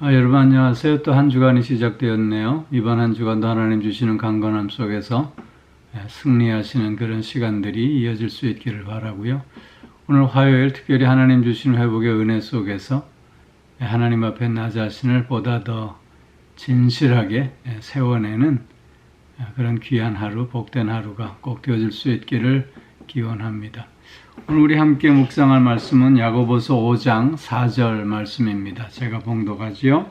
여러분 안녕하세요. 또 한 주간이 시작되었네요. 이번 한 주간도 하나님 주시는 강건함 속에서 승리하시는 그런 시간들이 이어질 수 있기를 바라고요. 오늘 화요일 특별히 하나님 주시는 회복의 은혜 속에서 하나님 앞에 나 자신을 보다 더 진실하게 세워내는 그런 귀한 하루, 복된 하루가 꼭 되어질 수 있기를 기원합니다. 오늘 우리 함께 묵상할 말씀은 야고보서 5장 4절 말씀입니다. 제가 봉독하지요.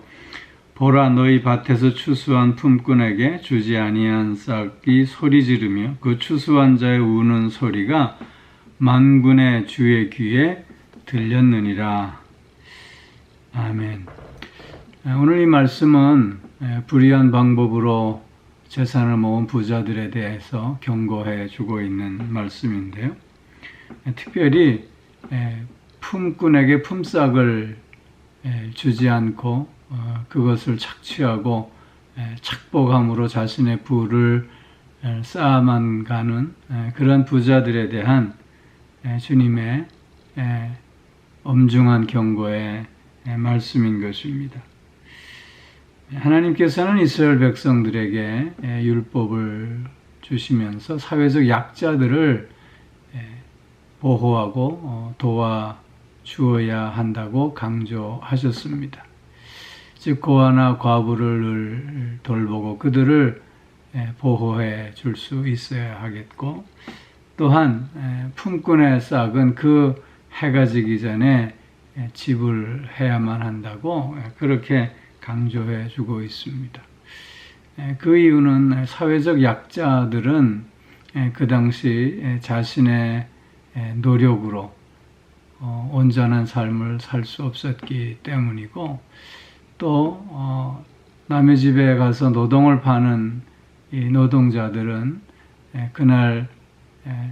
보라, 너희 밭에서 추수한 품꾼에게 주지 아니한 싹이 소리 지르며 그 추수한 자의 우는 소리가 만군의 주의 귀에 들렸느니라. 아멘. 오늘 이 말씀은 불의한 방법으로 재산을 모은 부자들에 대해서 경고해 주고 있는 말씀인데요. 특별히 품꾼에게 품삯을 주지 않고 그것을 착취하고 착복함으로 자신의 부를 쌓아만 가는 그런 부자들에 대한 주님의 엄중한 경고의 말씀인 것입니다. 하나님께서는 이스라엘 백성들에게 율법을 주시면서 사회적 약자들을 보호하고 도와주어야 한다고 강조하셨습니다. 즉 고아나 과부를 돌보고 그들을 보호해 줄 수 있어야 하겠고, 또한 품꾼의 싹은 그 해가 지기 전에 지불해야만 한다고 그렇게 강조해 주고 있습니다. 그 이유는 사회적 약자들은 그 당시 자신의 노력으로 온전한 삶을 살 수 없었기 때문이고, 또 남의 집에 가서 노동을 파는 이 노동자들은 그날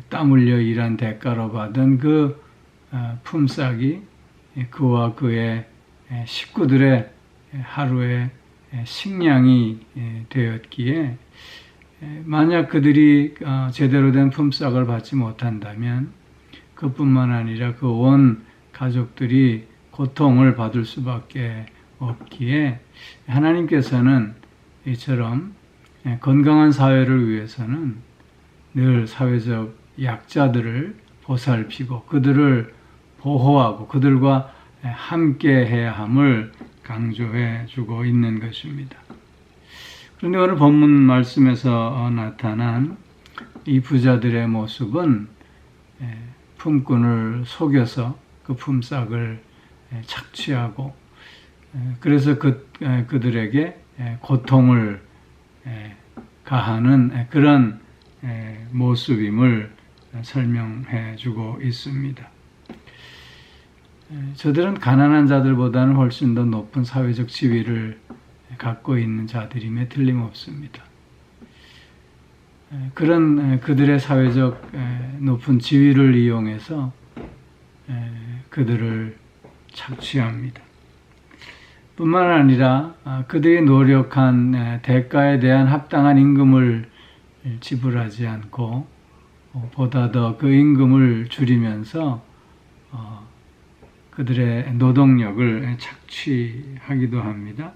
땀 흘려 일한 대가로 받은 그 품삯이 그와 그의 식구들의 하루의 식량이 되었기에, 만약 그들이 제대로 된 품삯을 받지 못한다면 그뿐만 아니라 그 온 가족들이 고통을 받을 수밖에 없기에, 하나님께서는 이처럼 건강한 사회를 위해서는 늘 사회적 약자들을 보살피고 그들을 보호하고 그들과 함께 해야 함을 강조해 주고 있는 것입니다. 그런데 오늘 본문 말씀에서 나타난 이 부자들의 모습은 품꾼을 속여서 그 품삯을 착취하고, 그래서 그들에게 고통을 가하는 그런 모습임을 설명해 주고 있습니다. 저들은 가난한 자들보다는 훨씬 더 높은 사회적 지위를 갖고 있는 자들임에 틀림없습니다. 그런 그들의 사회적 높은 지위를 이용해서 그들을 착취합니다. 뿐만 아니라 그들이 노력한 대가에 대한 합당한 임금을 지불하지 않고 보다 더 그 임금을 줄이면서 그들의 노동력을 착취하기도 합니다.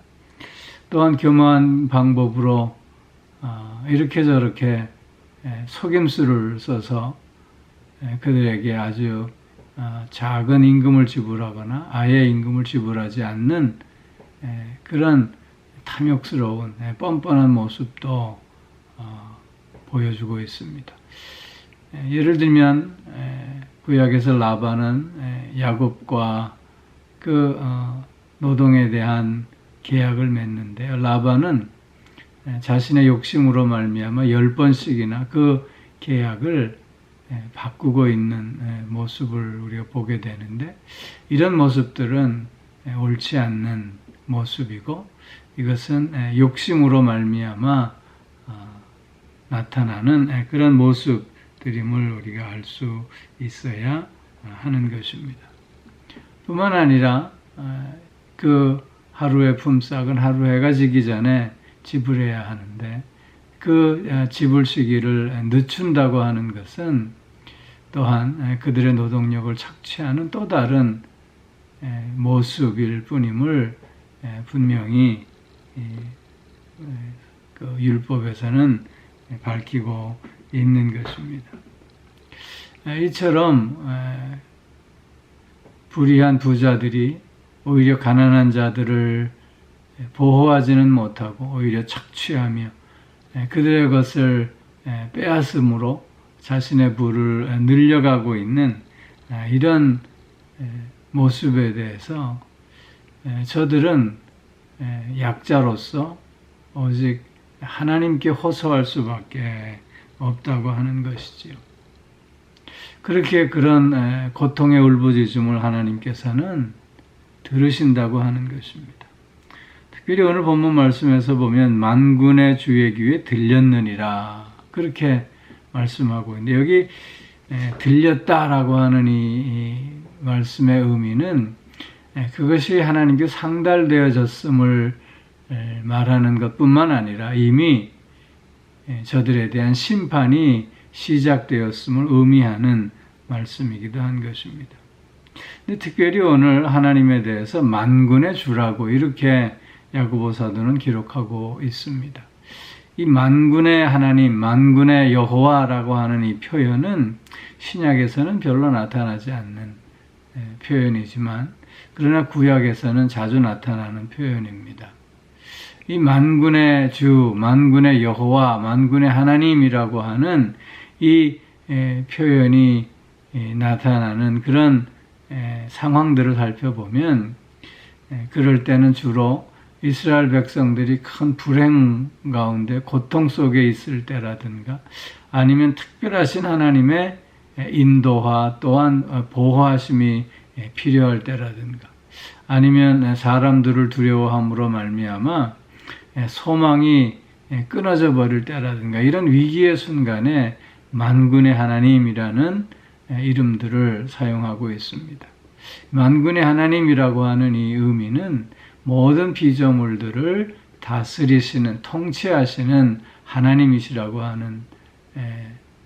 또한 교묘한 방법으로 이렇게 저렇게 속임수를 써서 그들에게 아주 작은 임금을 지불하거나 아예 임금을 지불하지 않는 그런 탐욕스러운 뻔뻔한 모습도 보여주고 있습니다. 예를 들면 구약에서 라반은 야곱과 그 노동에 대한 계약을 맺는데요. 라반은 자신의 욕심으로 말미암아 10번씩이나 그 계약을 바꾸고 있는 모습을 우리가 보게 되는데, 이런 모습들은 옳지 않는 모습이고, 이것은 욕심으로 말미암아 나타나는 그런 모습들임을 우리가 알 수 있어야 하는 것입니다. 뿐만 아니라 그 하루의 품삯은 하루 해가 지기 전에 지불해야 하는데, 그 지불 시기를 늦춘다고 하는 것은 또한 그들의 노동력을 착취하는 또 다른 모습일 뿐임을 분명히 그 율법에서는 밝히고 있는 것입니다. 이처럼 불의한 부자들이 오히려 가난한 자들을 보호하지는 못하고 오히려 착취하며 그들의 것을 빼앗음으로 자신의 부를 늘려가고 있는 이런 모습에 대해서 저들은 약자로서 오직 하나님께 호소할 수밖에 없다고 하는 것이지요. 그렇게 그런 고통의 울부짖음을 하나님께서는 들으신다고 하는 것입니다. 특별히 오늘 본문 말씀에서 보면 만군의 주의 귀에 들렸느니라 그렇게 말씀하고 있는데 여기 들렸다라고 하는 이 말씀의 의미는 그것이 하나님께 상달되어졌음을 말하는 것뿐만 아니라 이미 저들에 대한 심판이 시작되었음을 의미하는 말씀이기도 한 것입니다. 근데 특별히 오늘 하나님에 대해서 만군의 주라고 이렇게 야고보 사도는 기록하고 있습니다. 이 만군의 하나님, 만군의 여호와라고 하는 이 표현은 신약에서는 별로 나타나지 않는 표현이지만 그러나 구약에서는 자주 나타나는 표현입니다. 이 만군의 주, 만군의 여호와, 만군의 하나님이라고 하는 이 표현이 나타나는 그런 상황들을 살펴보면 그럴 때는 주로 이스라엘 백성들이 큰 불행 가운데 고통 속에 있을 때라든가 아니면 특별하신 하나님의 인도와 또한 보호하심이 필요할 때라든가 아니면 사람들을 두려워함으로 말미암아 소망이 끊어져 버릴 때라든가 이런 위기의 순간에 만군의 하나님이라는 이름들을 사용하고 있습니다. 만군의 하나님이라고 하는 이 의미는 모든 피조물들을 다스리시는, 통치하시는 하나님이시라고 하는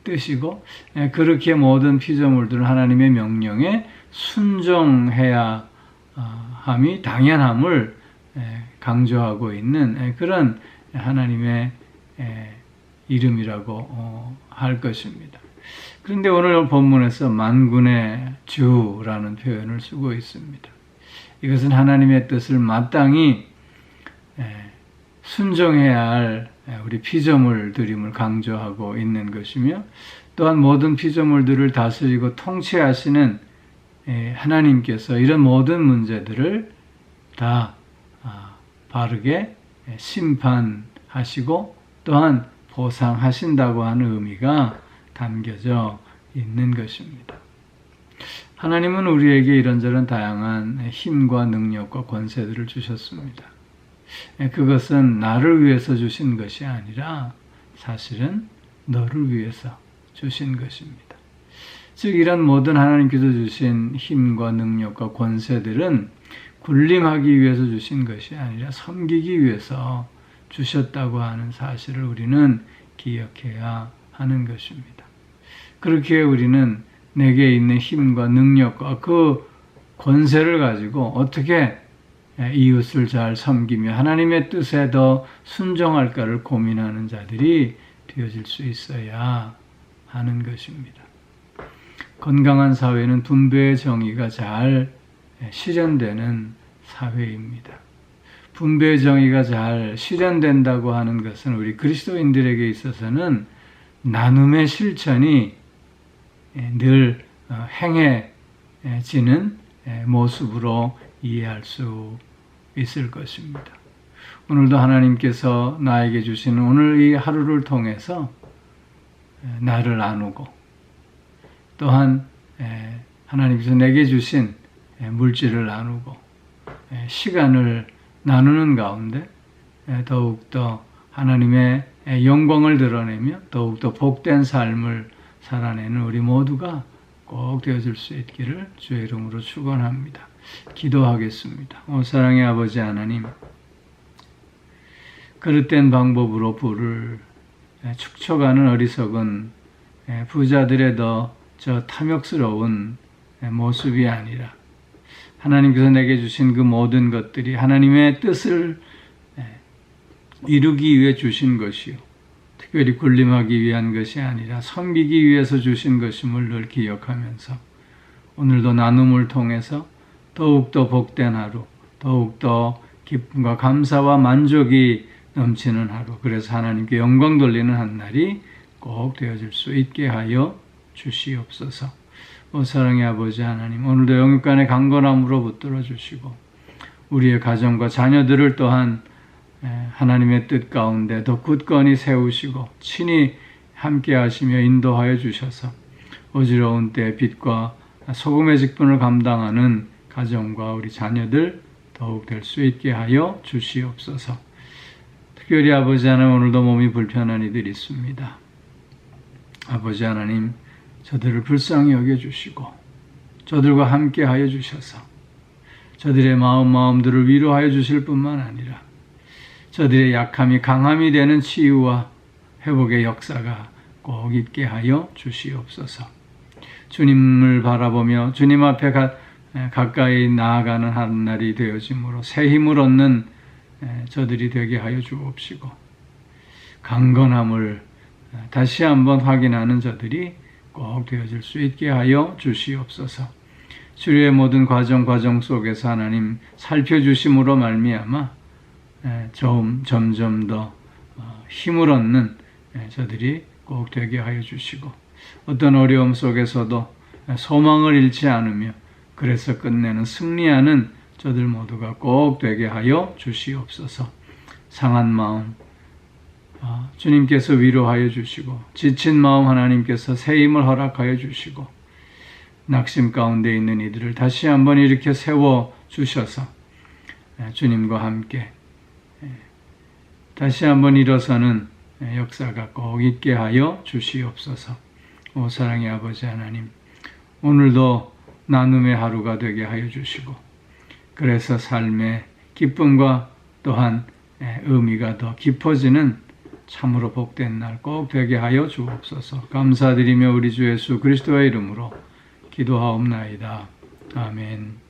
뜻이고 그렇게 모든 피조물들은 하나님의 명령에 순종해야 함이 당연함을 강조하고 있는 그런 하나님의 이름이라고 할 것입니다. 그런데 오늘 본문에서 만군의 주라는 표현을 쓰고 있습니다. 이것은 하나님의 뜻을 마땅히 순종해야 할 우리 피조물들임을 강조하고 있는 것이며 또한 모든 피조물들을 다스리고 통치하시는 하나님께서 이런 모든 문제들을 다 바르게 심판하시고 또한 보상하신다고 하는 의미가 담겨져 있는 것입니다. 하나님은 우리에게 이런저런 다양한 힘과 능력과 권세들을 주셨습니다. 그것은 나를 위해서 주신 것이 아니라 사실은 너를 위해서 주신 것입니다. 즉 이런 모든 하나님께서 주신 힘과 능력과 권세들은 군림하기 위해서 주신 것이 아니라 섬기기 위해서 주셨다고 하는 사실을 우리는 기억해야 하는 것입니다. 그렇게 우리는 내게 있는 힘과 능력과 그 권세를 가지고 어떻게 이웃을 잘 섬기며 하나님의 뜻에 더 순종할까를 고민하는 자들이 되어질 수 있어야 하는 것입니다. 건강한 사회는 분배의 정의가 잘 실현되는 사회입니다. 분배의 정의가 잘 실현된다고 하는 것은 우리 그리스도인들에게 있어서는 나눔의 실천이 늘 행해지는 모습으로 이해할 수 있을 것입니다. 오늘도 하나님께서 나에게 주시는 오늘 이 하루를 통해서 나를 나누고 또한 하나님께서 내게 주신 물질을 나누고 시간을 나누는 가운데 더욱더 하나님의 영광을 드러내며 더욱더 복된 삶을 살아내는 우리 모두가 꼭 되어질 수 있기를 주의 이름으로 축원합니다. 기도하겠습니다. 오 사랑의 아버지 하나님, 그릇된 방법으로 부를 축쳐가는 어리석은 부자들의 더 저 탐욕스러운 모습이 아니라 하나님께서 내게 주신 그 모든 것들이 하나님의 뜻을 이루기 위해 주신 것이요. 특별히 군림하기 위한 것이 아니라 섬기기 위해서 주신 것임을 늘 기억하면서 오늘도 나눔을 통해서 더욱더 복된 하루, 더욱더 기쁨과 감사와 만족이 넘치는 하루, 그래서 하나님께 영광 돌리는 한 날이 꼭 되어질 수 있게 하여 주시옵소서. 사랑의 아버지 하나님, 오늘도 영육간의 강건함으로 붙들어 주시고 우리의 가정과 자녀들을 또한 하나님의 뜻 가운데 더 굳건히 세우시고 친히 함께 하시며 인도하여 주셔서 어지러운 때 빛과 소금의 직분을 감당하는 가정과 우리 자녀들 더욱 될 수 있게 하여 주시옵소서. 특별히 아버지 하나님, 오늘도 몸이 불편한 이들이 있습니다. 아버지 하나님, 저들을 불쌍히 여겨주시고 저들과 함께 하여 주셔서 저들의 마음들을 위로하여 주실 뿐만 아니라 저들의 약함이 강함이 되는 치유와 회복의 역사가 꼭 있게 하여 주시옵소서. 주님을 바라보며 주님 앞에 가까이 나아가는 한 날이 되어짐으로 새 힘을 얻는 저들이 되게 하여 주옵시고 강건함을 다시 한번 확인하는 저들이 꼭 되어질 수 있게 하여 주시옵소서. 치료의 모든 과정 속에서 하나님 살펴주심으로 말미암아 점점 더 힘을 얻는 저들이 꼭 되게 하여 주시고 어떤 어려움 속에서도 소망을 잃지 않으며 그래서 끝내는 승리하는 저들 모두가 꼭 되게 하여 주시옵소서. 상한 마음 주님께서 위로하여 주시고 지친 마음 하나님께서 새 힘을 허락하여 주시고 낙심 가운데 있는 이들을 다시 한번 일으켜 세워 주셔서 주님과 함께 다시 한번 일어서는 역사가 꼭 있게 하여 주시옵소서. 오 사랑의 아버지 하나님, 오늘도 나눔의 하루가 되게 하여 주시고 그래서 삶의 기쁨과 또한 의미가 더 깊어지는 참으로 복된 날 꼭 되게 하여 주옵소서. 감사드리며 우리 주 예수 그리스도의 이름으로 기도하옵나이다. 아멘.